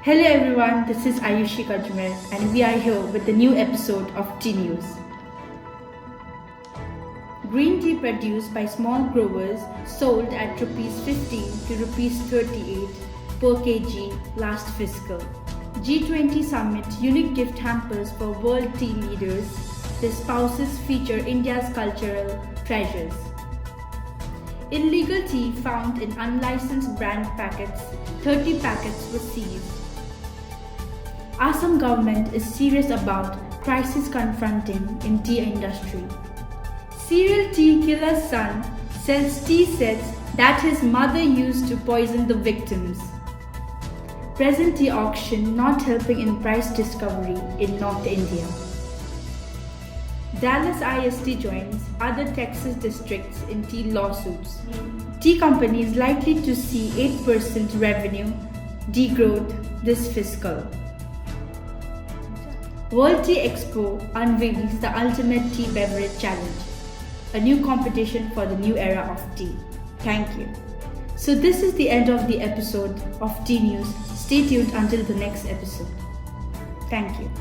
Hello everyone, this is Ayushi Kajmer and we are here with the new episode of Tea News. Green tea produced by small growers sold at Rs 15 to Rs 38 per kg last fiscal. G20 Summit unique gift hampers for world tea leaders. The spouses feature India's cultural treasures. Illegal tea found in unlicensed brand packets, 30 packets were seized. Assam government is serious about crisis confronting in tea industry. Serial tea killer's son sells tea sets that his mother used to poison the victims. Present tea auction not helping in price discovery in North India. Dallas ISD joins other Texas districts in tea lawsuits. Tea companies likely to see 8% revenue degrowth this fiscal. World Tea Expo unveils the ultimate tea beverage challenge, a new competition for the new era of tea. Thank you. So this is the end of the episode of Tea News. Stay tuned until the next episode. Thank you.